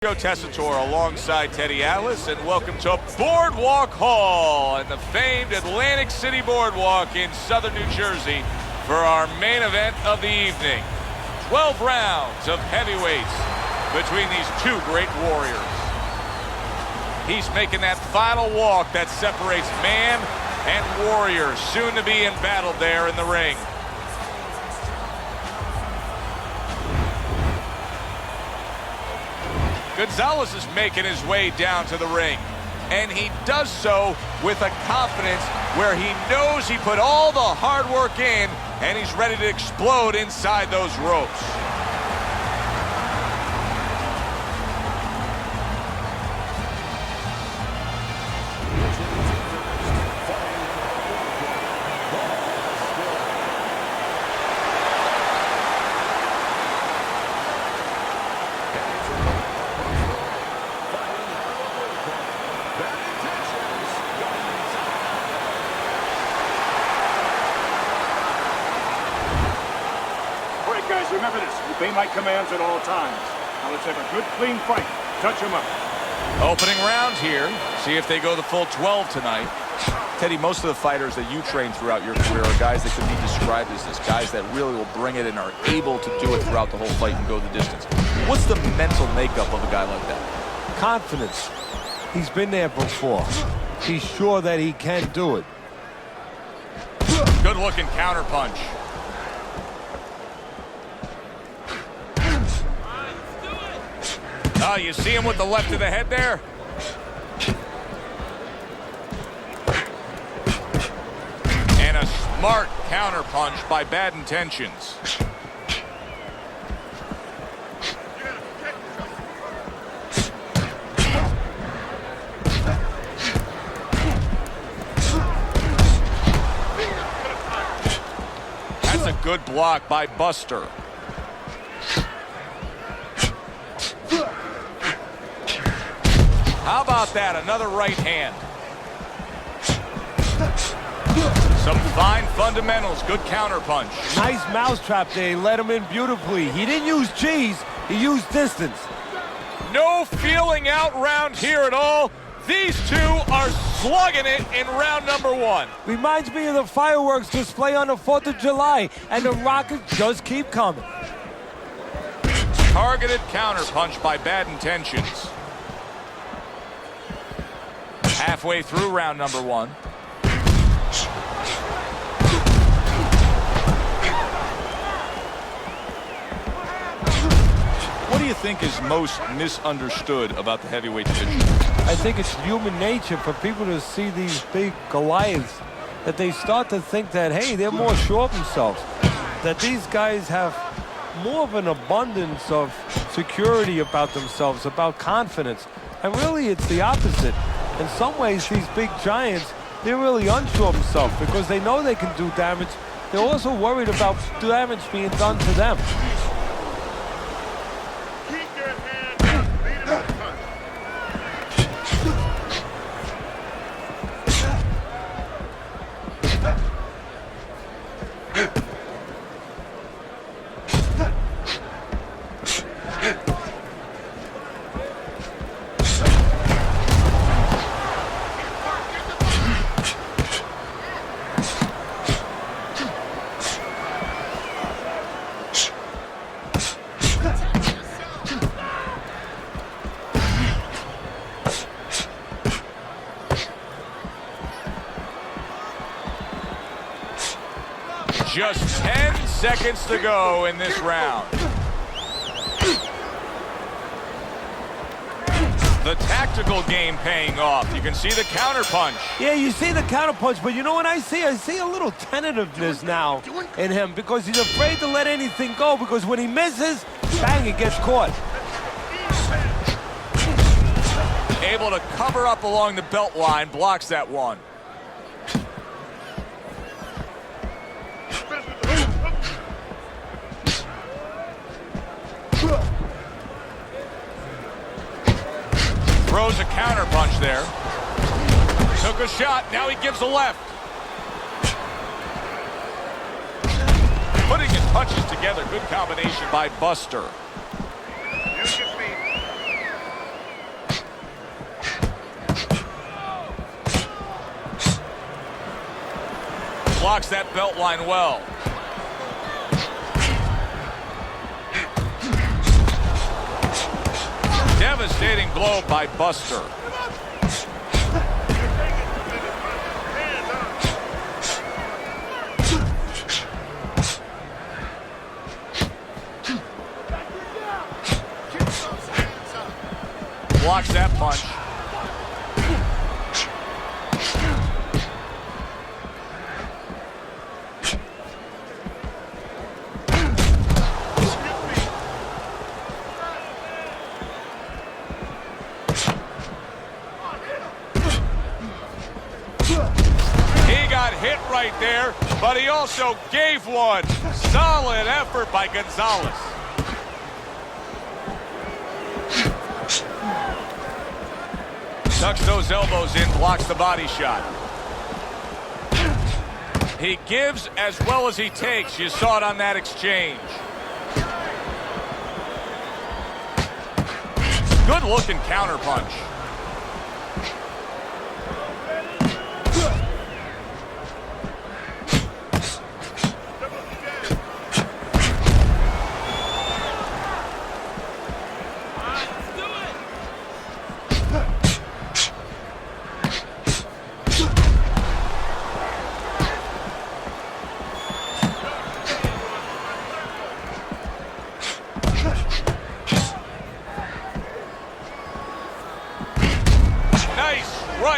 Joe Tessitore alongside Teddy Atlas, and welcome to Boardwalk Hall and the famed Atlantic City Boardwalk in southern New Jersey for our main event of the evening. 12 rounds of heavyweights between these two great warriors. He's making that final walk that separates man and warrior, soon to be embattled there in the ring. Gonzalez is making his way down to the ring, and he does so with a confidence where he knows he put all the hard work in, and he's ready to explode inside those ropes. Guys, remember this. Obey my commands at all times. Now let's have a good, clean fight. Touch them up. Opening round here. See if they go the full 12 tonight. Teddy, most of the fighters that you train throughout your career are guys that could be described as this. Guys that really will bring it and are able to do it throughout the whole fight and go the distance. What's the mental makeup of a guy like that? Confidence. He's been there before. He's sure that he can do it. Good looking counter punch. Oh, you see him with the left of the head there? And a smart counter punch by Bad Intentions. That's a good block by Buster. How about that? Another right hand. Some fine fundamentals. Good counter punch. Nice mousetrap there. He let him in beautifully. He didn't use cheese. He used distance. No feeling out round here at all. These two are slugging it in round number one. Reminds me of the fireworks display on the 4th of July. And the rockets just keep coming. Targeted counter punch by Bad Intentions. Halfway through round number one. What do you think is most misunderstood about the heavyweight division? I think it's human nature for people to see these big Goliaths, that they start to think that, hey, they're more sure of themselves. That these guys have more of an abundance of security about themselves, about confidence. And really, it's the opposite. In some ways, these big giants, they're really unsure of themselves because they know they can do damage. They're also worried about damage being done to them. Keep your hands up. Lead him to punch. Just 10 seconds to go in this round. The tactical game paying off. You can see the counter punch. Yeah, you see the counter punch, but you know what I see? I see a little tentativeness now in him because he's afraid to let anything go because when he misses, bang, it gets caught. Able to cover up along the belt line, blocks that one. Throws a counter punch there. Took a shot, now he gives a left. Putting his punches together, good combination by Buster. Use your feet. blocks that belt line well. Devastating blow by Buster. Blocks that punch. He got hit right there, but he also gave one. Solid effort by Gonzalez. Tucks those elbows in, blocks the body shot. He gives as well as he takes. You saw it on that exchange. Good looking counter punch.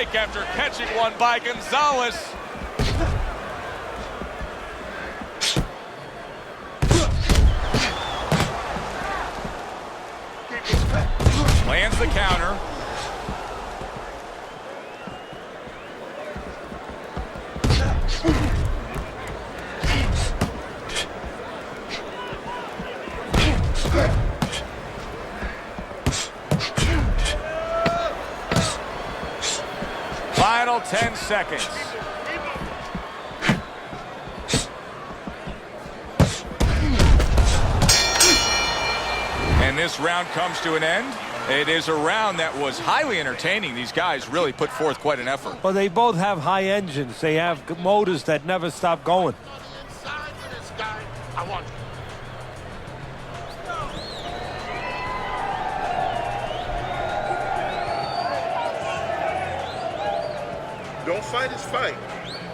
Strike after catching one by Gonzalez. Lands the counter. Final 10 seconds. And this round comes to an end. It is a round that was highly entertaining. These guys really put forth quite an effort. Well, they both have high engines. They have motors that never stop going. Don't fight his fight.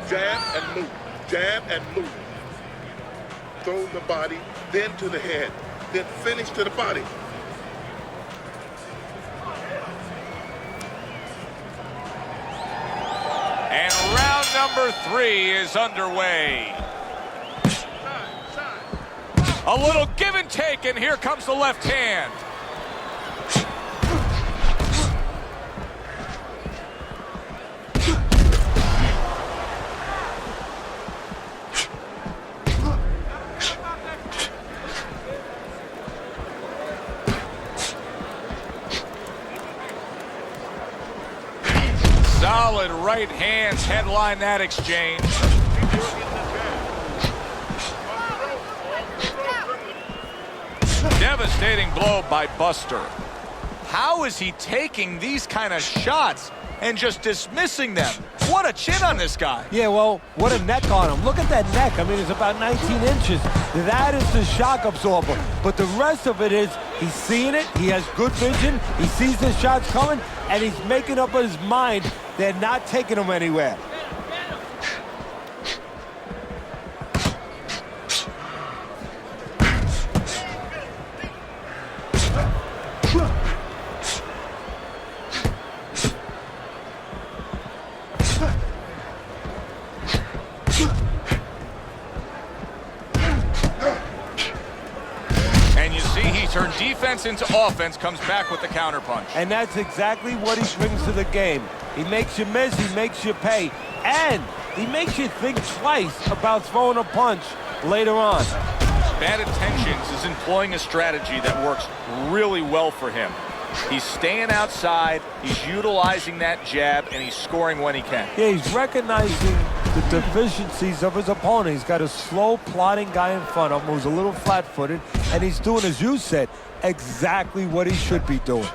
Jab and move. Jab and move. Throw the body, then to the head, then finish to the body. And round number 3 is underway. A little give and take, and here comes the left hand. Solid right hands headline that exchange. Devastating blow by Buster. How is he taking these kind of shots and just dismissing them? What a chin on this guy. Yeah, well, what a neck on him. Look at that neck. I mean, it's about 19 inches. That is the shock absorber. But the rest of it is he's seeing it. He has good vision. He sees the shots coming, and he's making up his mind they're not taking him anywhere. Turn defense into offense, comes back with the counter punch. And that's exactly what he brings to the game. He makes you miss, he makes you pay, and he makes you think twice about throwing a punch later on. Bad Intentions is employing a strategy that works really well for him. He's staying outside, he's utilizing that jab, and he's scoring when he can. Yeah, he's recognizing the deficiencies of his opponent. He's got a slow, plodding guy in front of him who's a little flat-footed, and he's doing, as you said, exactly what he should be doing.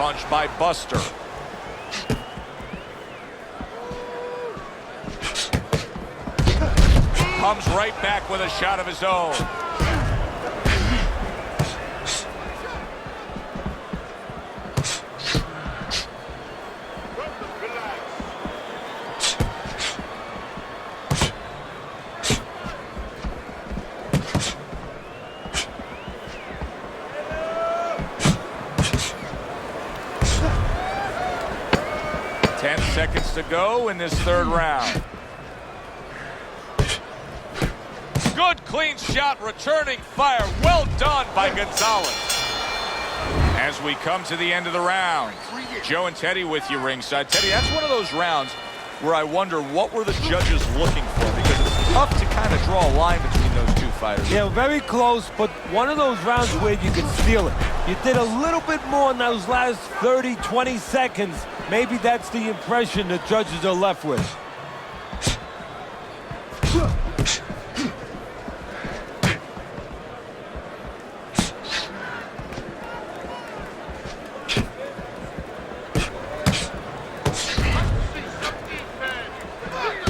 punch by Buster. Comes right back with a shot of his own. Seconds to go in this third round. Good clean shot, returning fire. Well done by Gonzalez. As we come to the end of the round, Joe and Teddy with you ringside. Teddy, that's one of those rounds where I wonder what were the judges looking for, because it's tough to kind of draw a line between those two fighters. Yeah, very close, but one of those rounds where you could steal it. You did a little bit more in those last 30, 20 seconds. Maybe that's the impression the judges are left with.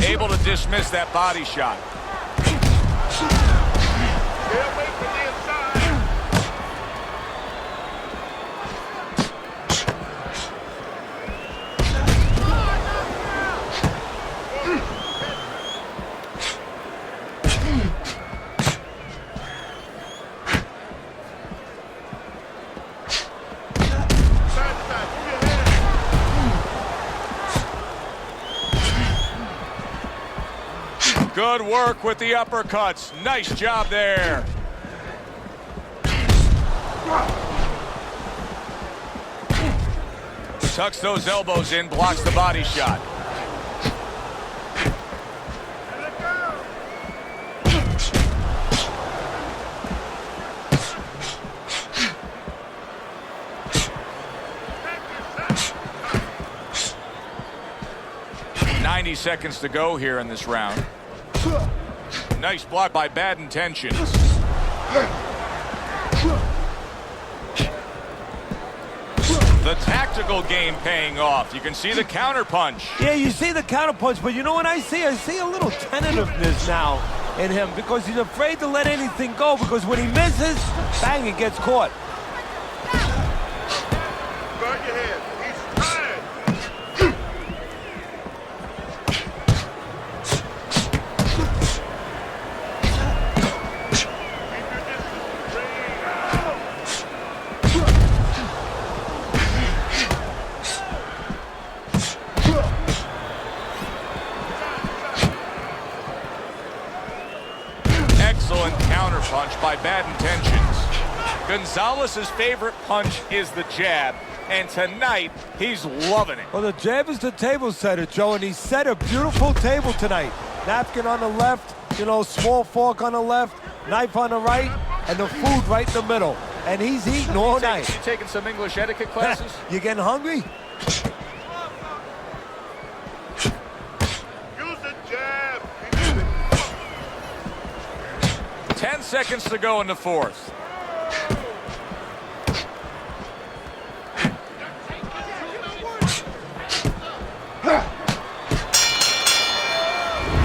Able to dismiss that body shot. Good work with the uppercuts. Nice job there. Tucks those elbows in, blocks the body shot. Seconds to go here in this round. Nice block by Bad Intentions. The tactical game paying off. You can see the counter punch. Yeah, you see the counter punch, but you know what I see? I see a little tentativeness now in him because he's afraid to let anything go, because when he misses, bang, he gets caught. Guard your head. He's tired. Excellent counter punch by Bad Intentions. Gonzalez's favorite punch is the jab, and tonight he's loving it. Well, the jab is the table setter, Joe, and he set a beautiful table tonight. Napkin on the left, you know, small fork on the left, knife on the right, and the food right in the middle. And he's eating all night. You taking some English etiquette classes? You getting hungry? Use the jab. 10 seconds to go in the fourth.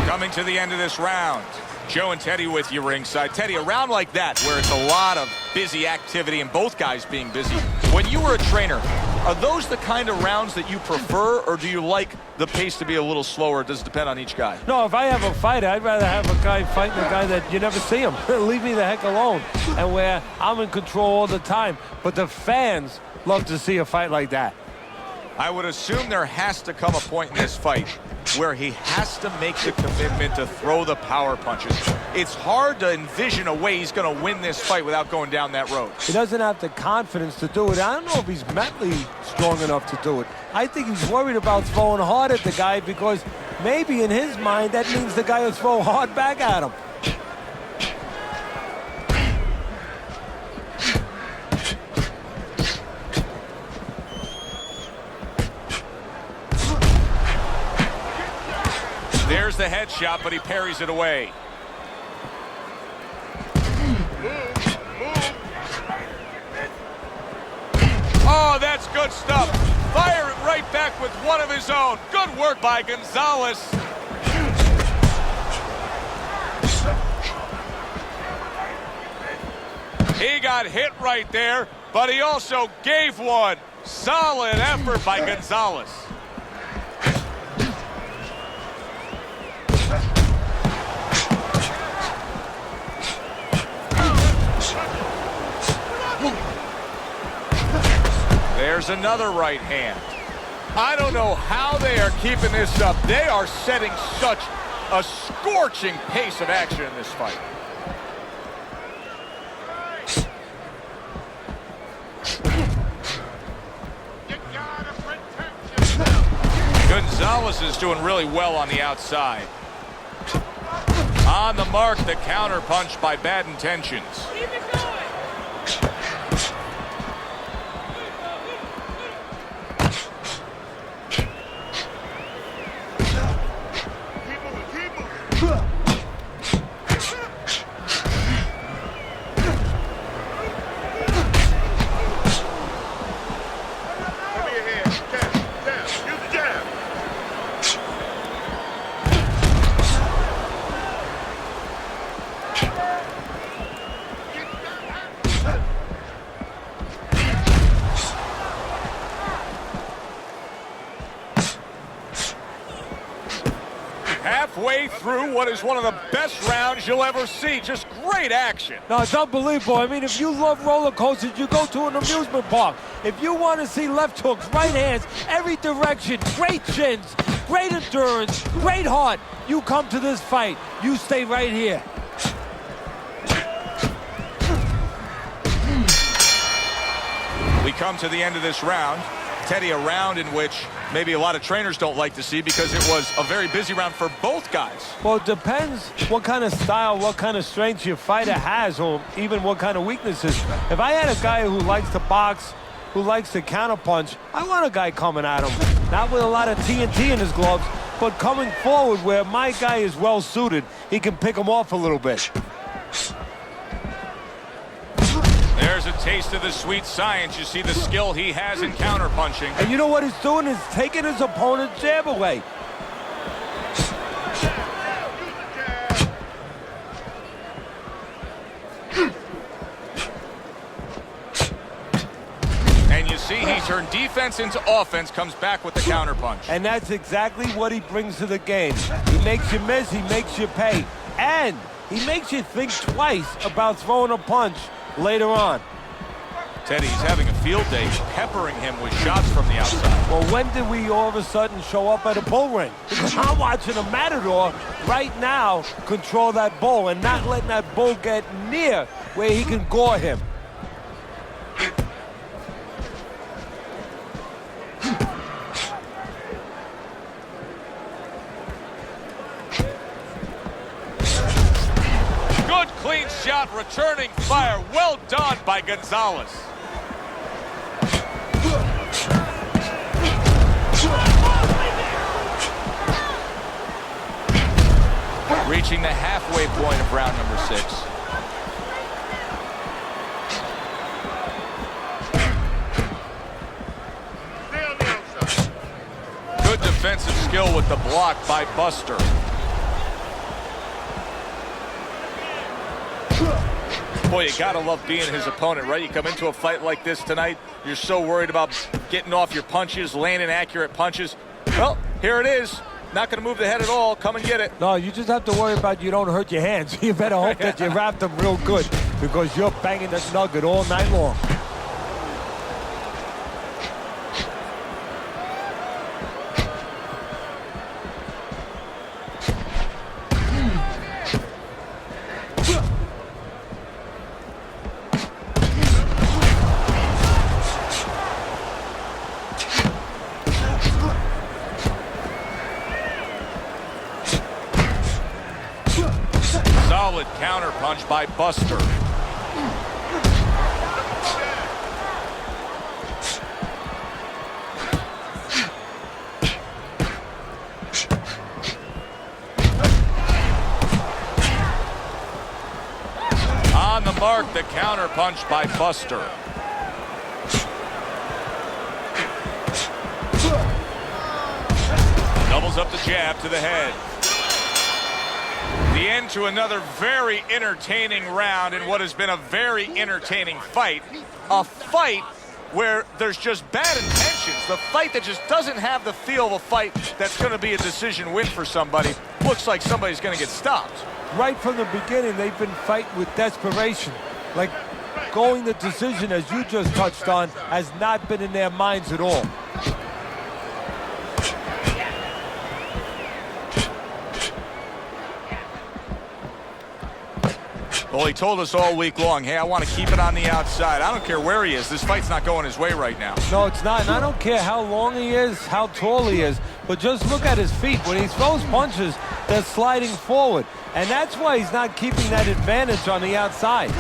Coming to the end of this round, Joe and Teddy with you ringside. Teddy, a round like that where it's a lot of busy activity and both guys being busy. When you were a trainer, are those the kind of rounds that you prefer, or do you like the pace to be a little slower? Does it depend on each guy? No, if I have a fight, I'd rather have a guy fighting a guy that you never see him. Leave me the heck alone. And where I'm in control all the time. But the fans love to see a fight like that. I would assume there has to come a point in this fight where he has to make the commitment to throw the power punches. It's hard to envision a way he's going to win this fight without going down that road. He doesn't have the confidence to do it. I don't know if he's mentally strong enough to do it. I think he's worried about throwing hard at the guy because maybe in his mind that means the guy will throw hard back at him. There's the headshot, but he parries it away. Oh, Oh, that's good stuff. Fire it right back with one of his own. Good work by Gonzalez. He got hit right there, but he also gave one. Solid effort by Gonzalez. There's another right hand. I don't know how they are keeping this up. They are setting such a scorching pace of action in this fight. Gonzalez is doing really well on the outside. On the mark, the counter punch by Bad Intentions. Keep it going. Halfway through what is one of the best rounds you'll ever see. Just great action. No, it's unbelievable. I mean, if you love roller coasters, you go to an amusement park. If you want to see left hooks, right hands, every direction, great chins, great endurance, great heart, you come to this fight. You stay right here. We come to the end of this round. Teddy, a round in which maybe a lot of trainers don't like to see because it was a very busy round for both guys. Well, it depends what kind of style, what kind of strength your fighter has, or even what kind of weaknesses. If I had a guy who likes to box, who likes to counterpunch, I want a guy coming at him. Not with a lot of TNT in his gloves, but coming forward where my guy is well suited. He can pick him off a little bit. There's a taste of the sweet science. You see the skill he has in counterpunching. And you know what he's doing is taking his opponent's jab away. And you see he turned defense into offense, comes back with the counterpunch. And that's exactly what he brings to the game. He makes you miss, he makes you pay. And he makes you think twice about throwing a punch later on. Teddy's having a field day, peppering him with shots from the outside. Well, when did we all of a sudden show up at a bull ring? Because I'm watching a matador right now control that bull and not letting that bull get near where he can gore him. Good clean shot, returning fire. Well done by Gonzalez. Reaching the halfway point of round number 6. Good defensive skill with the block by Buster. Boy, you gotta love being his opponent, right? You come into a fight like this tonight, you're so worried about getting off your punches, landing accurate punches. Well, here it is. Not going to move the head at all. Come and get it. No, you just have to worry about you don't hurt your hands. You better hope that you wrap them real good because you're banging that nugget all night long. Solid counter punch by Buster. On the mark, the counter punch by Buster. Doubles up the jab to the head. The end to another very entertaining round in what has been a very entertaining fight. A fight where there's just bad intentions. The fight that just doesn't have the feel of a fight that's going to be a decision win for somebody. Looks like somebody's going to get stopped. Right from the beginning, they've been fighting with desperation. Like going the decision, as you just touched on, has not been in their minds at all. Well, he told us all week long, hey, I want to keep it on the outside. I don't care where he is. This fight's not going his way right now. No, it's not. And I don't care how long he is, how tall he is, but just look at his feet. When he throws punches, they're sliding forward. And that's why he's not keeping that advantage on the outside.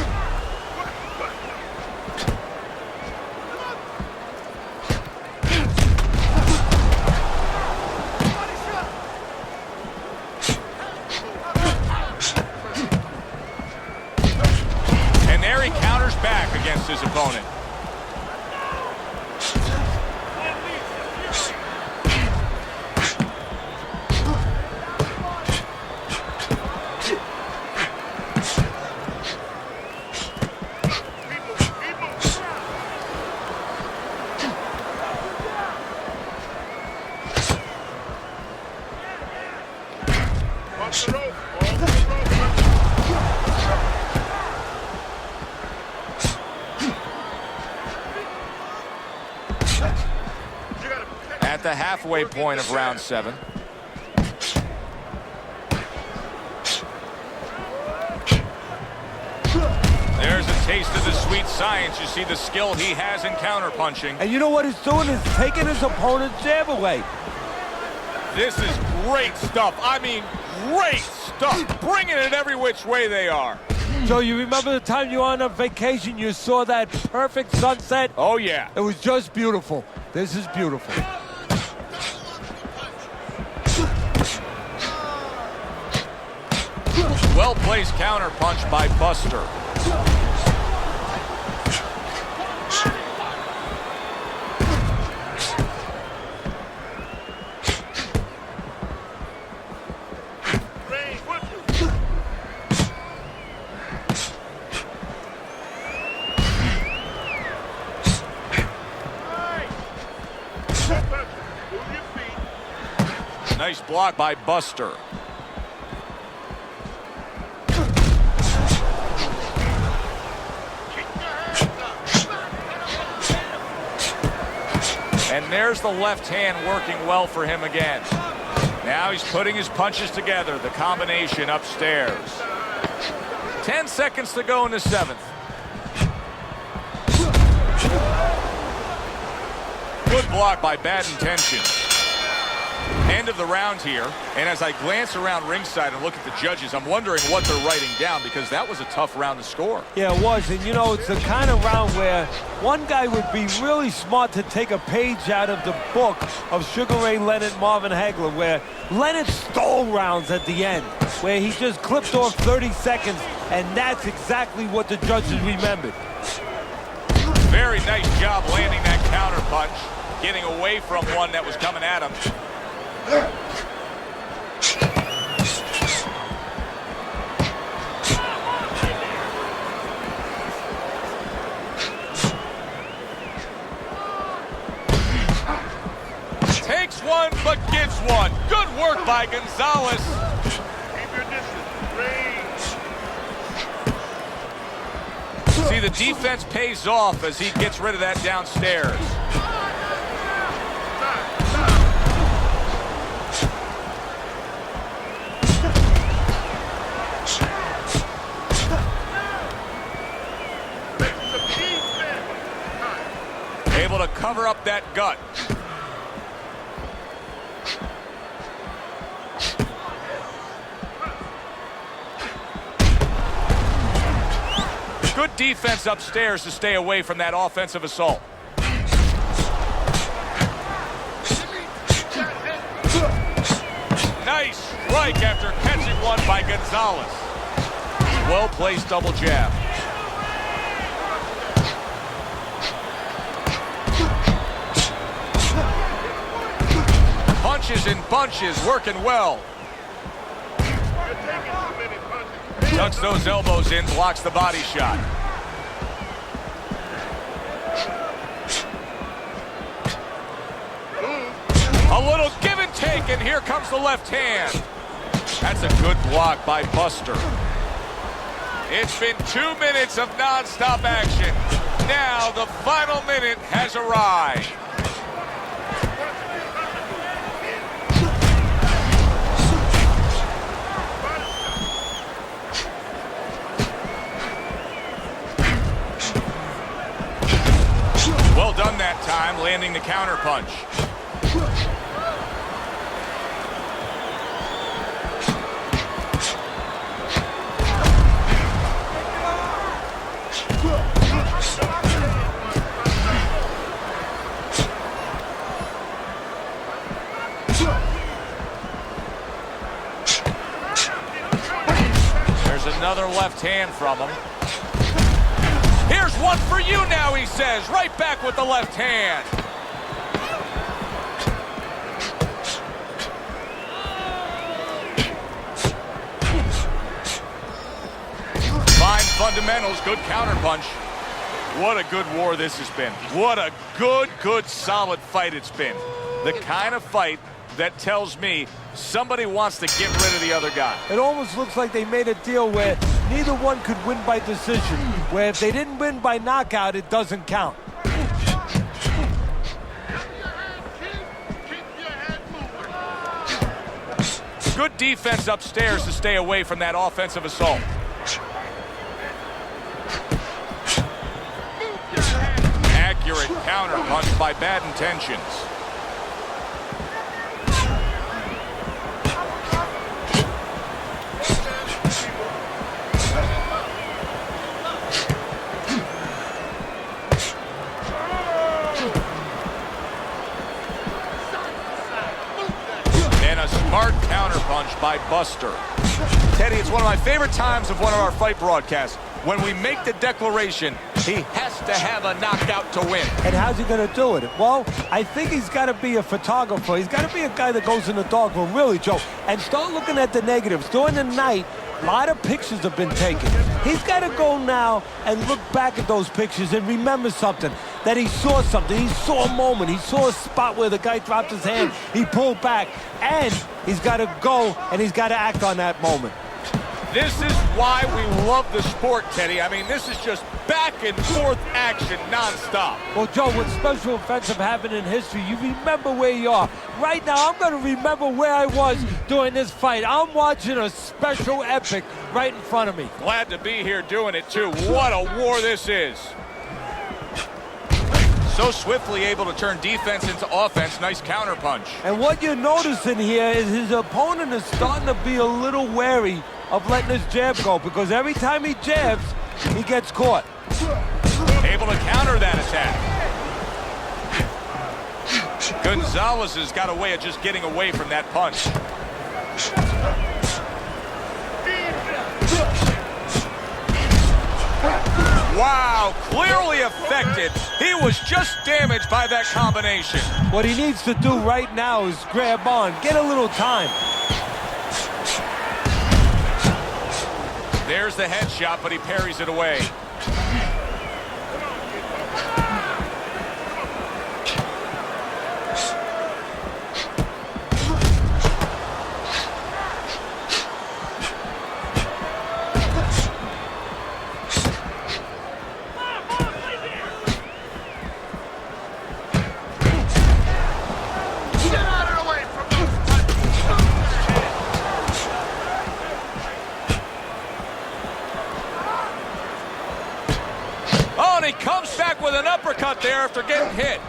Back against his opponent. At the halfway point of round 7. There's a taste of the sweet science. You see the skill he has in counterpunching. And you know what he's doing is taking his opponent's jab away. This is great stuff. I mean, great stuff. Bringing it every which way they are. So you remember the time you were on a vacation, you saw that perfect sunset? Oh, yeah. It was just beautiful. This is beautiful. Well-placed counterpunch by Buster. Nice block by Buster. And there's the left hand working well for him again. Now he's putting his punches together, the combination upstairs. 10 seconds to go in the 7th. Good block by Bad Intentions. End of the round here, and as I glance around ringside and look at the judges, I'm wondering what they're writing down, because that was a tough round to score. Yeah, it was, and you know, it's the kind of round where one guy would be really smart to take a page out of the book of Sugar Ray Leonard, Marvin Hagler, where Leonard stole rounds at the end, where he just clipped off 30 seconds, and that's exactly what the judges remembered. Very nice job landing that counter punch, getting away from one that was coming at him. Takes one, but gives one. Good work by Gonzalez. Keep your distance. Range. See, the defense pays off as he gets rid of that downstairs. Able to cover up that gut. Good defense upstairs to stay away from that offensive assault. Nice strike after catching one by Gonzalez. Well-placed double jab. punches in bunches, working well. Tucks those elbows in, blocks the body shot. A little give and take, and here comes the left hand. That's a good block by Buster. It's been 2 minutes of non-stop action. Now the final minute has arrived. Well done that time, landing the counter punch. There's another left hand from him. Here's one for you now, he says. Right back with the left hand. Fine fundamentals, good counterpunch. What a good war this has been. What a good, solid fight it's been. The kind of fight that tells me somebody wants to get rid of the other guy. It almost looks like they made a deal where neither one could win by decision, where if they didn't win by knockout, it doesn't count. Good defense upstairs to stay away from that offensive assault. Accurate counter punch by Bad Intentions. And a smart counter punch by Buster. Teddy, it's one of my favorite times of one of our fight broadcasts when we make the declaration he has to have a knockout to win. And how's he going to do it? Well, I think he's got to be a photographer. He's got to be a guy that goes in the dark room, really, Joe, and start looking at the negatives. During the night, a lot of pictures have been taken. He's got to go now and look back at those pictures and remember something, that he saw something. He saw a moment. He saw a spot where the guy dropped his hand. He pulled back, and he's got to go, and he's got to act on that moment. This is why we love the sport, Teddy. I mean, this is just back and forth action nonstop. Well, Joe, with special events have happened in history, you remember where you are. Right now, I'm going to remember where I was during this fight. I'm watching a special epic right in front of me. Glad to be here doing it, too. What a war this is. So swiftly able to turn defense into offense. Nice counter punch. And what you're noticing here is his opponent is starting to be a little wary of letting his jab go, because every time he jabs, he gets caught. Able to counter that attack. Gonzalez has got a way of just getting away from that punch. Wow, clearly affected. He was just damaged by that combination. What he needs to do right now is grab on, get a little time. There's the headshot, but he parries it away. He comes back with an uppercut there after getting hit.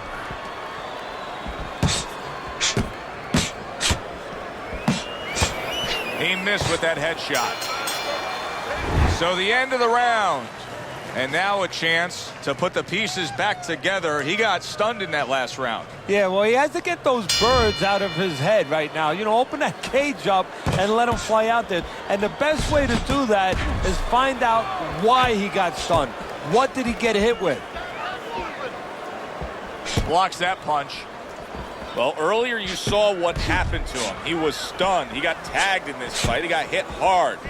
He missed with that headshot. So the end of the round. And now a chance to put the pieces back together. He got stunned in that last round. Yeah, well, he has to get those birds out of his head right now. You know, open that cage up and let them fly out there. And the best way to do that is find out why he got stunned. What did he get hit with? Blocks that punch. Well, earlier you saw what happened to him. He was stunned. He got tagged in this fight. He got hit hard.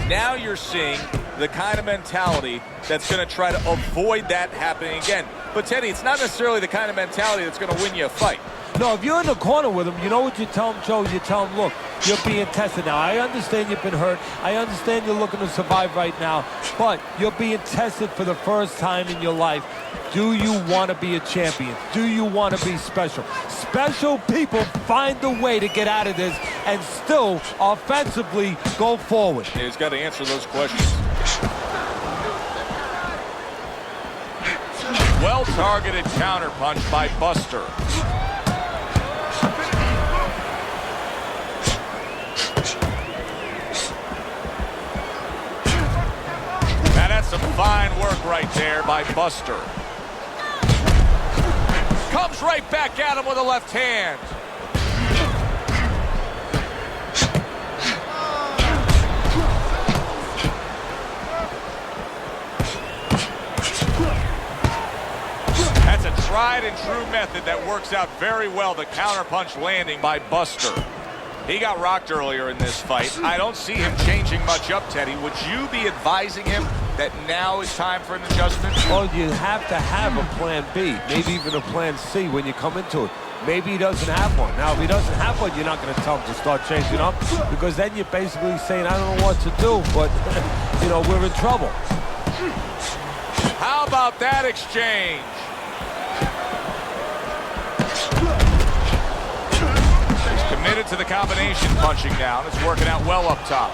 Now you're seeing the kind of mentality that's going to try to avoid that happening again. But, Teddy, it's not necessarily the kind of mentality that's going to win you a fight. No, if you're in the corner with him, you know what you tell him, Joe? You tell him, look, you're being tested now. I understand you've been hurt. I understand you're looking to survive right now. But you're being tested for the first time in your life. Do you want to be a champion? Do you want to be special? Special people find a way to get out of this and still offensively go forward. Yeah, he's got to answer those questions. Well-targeted counterpunch by Buster. Now that's some fine work right there by Buster. Comes right back at him with a left hand. That's a tried and true method that works out very well. The counterpunch landing by Buster. He got rocked earlier in this fight. I don't see him changing much up, Teddy. Would you be advising him that now is time for an adjustment? Well, you have to have a plan B, maybe even a plan C when you come into it. Maybe he doesn't have one. Now, if he doesn't have one, you're not going to tell him to start changing up, because then you're basically saying, I don't know what to do, but, you know, we're in trouble. How about that exchange? Committed to the combination punching down. It's working out well up top.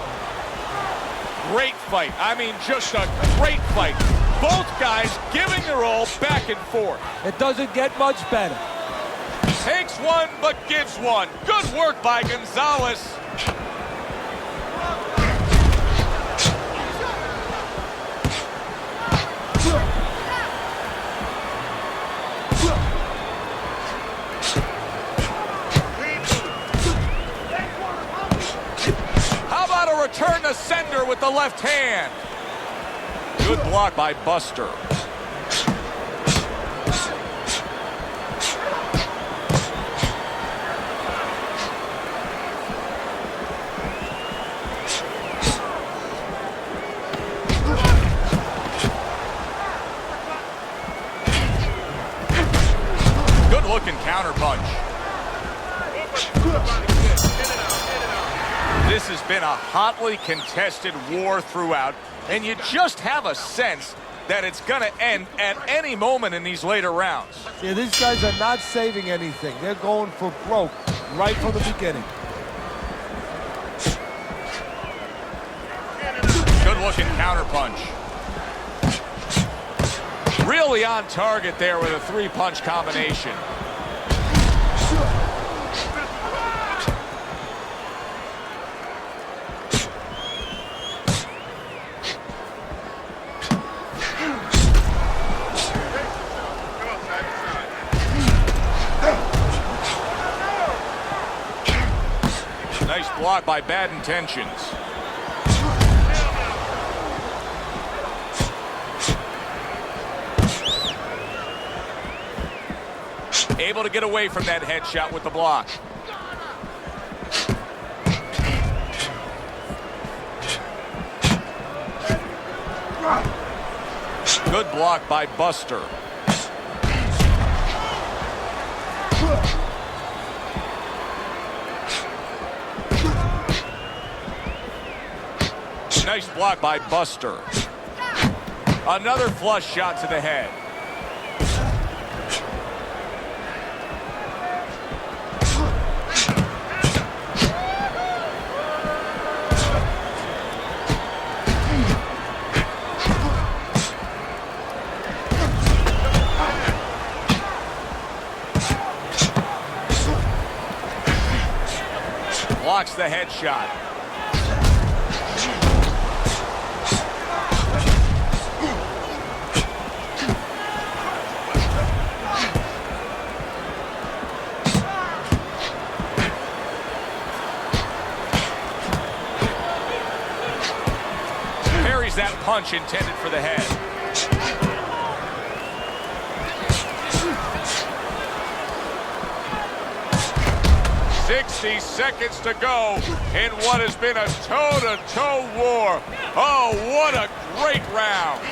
Great fight. I mean, just a great fight. Both guys giving their all back and forth. It doesn't get much better. Takes one, but gives one. Good work by Gonzalez. Return to sender with the left hand. Good block by Buster. Good looking counterpunch. This has been a hotly contested war throughout, and you just have a sense that it's going to end at any moment in these later rounds. Yeah, these guys are not saving anything. They're going for broke right from the beginning. Good-looking counterpunch. Really on target there with a three-punch combination. Nice block by Bad Intentions. Able to get away from that headshot with the block. Good block by Buster. Nice block by Buster. Another flush shot to the head. Blocks the headshot. Parries that punch intended for the head. 60 seconds to go in what has been a toe-to-toe war. Oh, what a great round.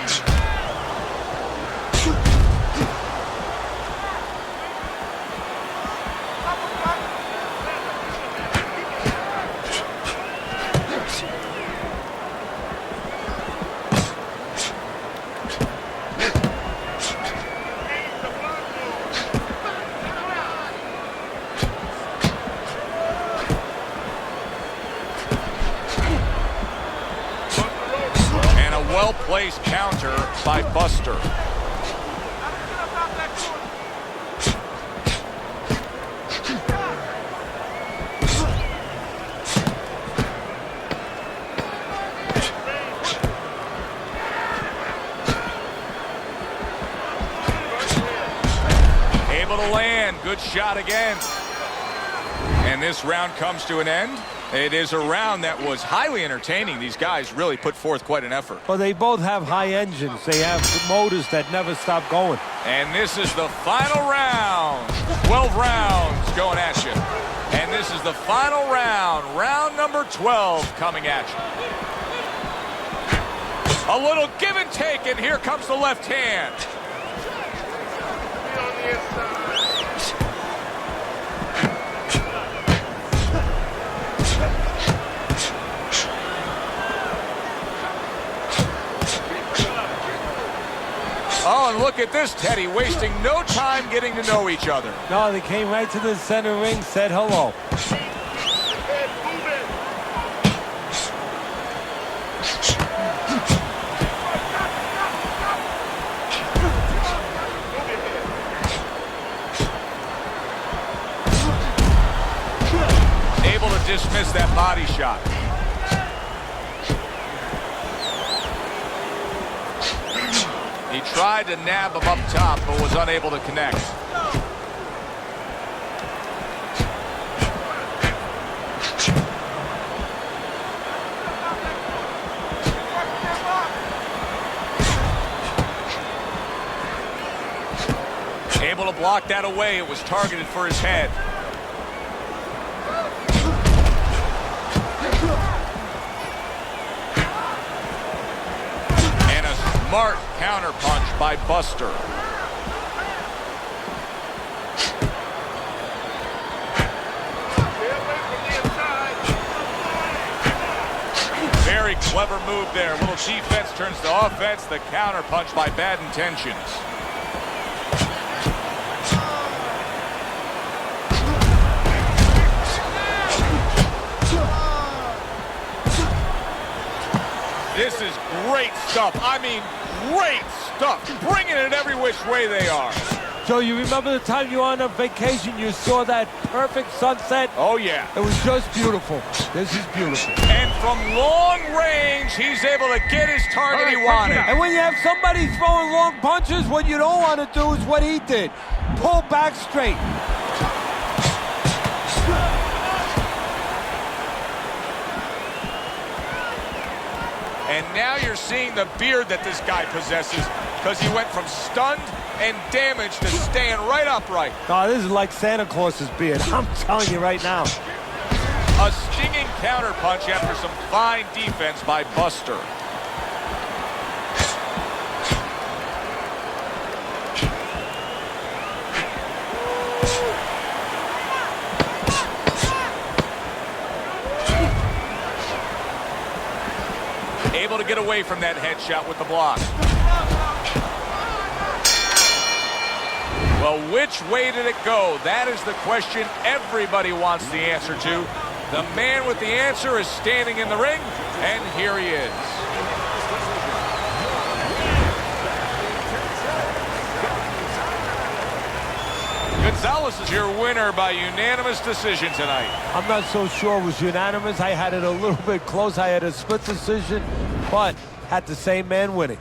Well-placed counter by Buster. Able to land. Good shot again. And this round comes to an end. It is a round that was highly entertaining. These guys really put forth quite an effort. Well, they both have high engines. They have motors that never stop going. And this is the final round. 12 rounds going at you. And this is the final round. Round number 12 coming at you. A little give and take, and here comes the left hand. Oh, and look at this, Teddy, wasting no time getting to know each other. No, they came right to the center ring, said hello. Able to dismiss that body shot. He tried to nab him up top, but was unable to connect. Able to block that away. It was targeted for his head. Smart counter punch by Buster. Very clever move there. Little defense turns to offense. The counter punch by Bad Intentions. This is great stuff. I mean, great stuff. Bringing it every which way they are. Joe, you remember the time you were on a vacation, you saw that perfect sunset? Oh, yeah. It was just beautiful. This is beautiful. And from long range, he's able to get his target he wanted. And when you have somebody throwing long punches, what you don't want to do is what he did. Pull back straight. And now you're seeing the beard that this guy possesses, because he went from stunned and damaged to staying right upright. Oh, this is like Santa Claus's beard. I'm telling you right now. A stinging counter punch after some fine defense by Buster. Able to get away from that headshot with the block. Well, which way did it go? That is the question everybody wants the answer to. The man with the answer is standing in the ring, and here he is. Gonzalez is your winner by unanimous decision tonight. I'm not so sure it was unanimous. I had it a little bit close. I had a split decision, but had the same man winning.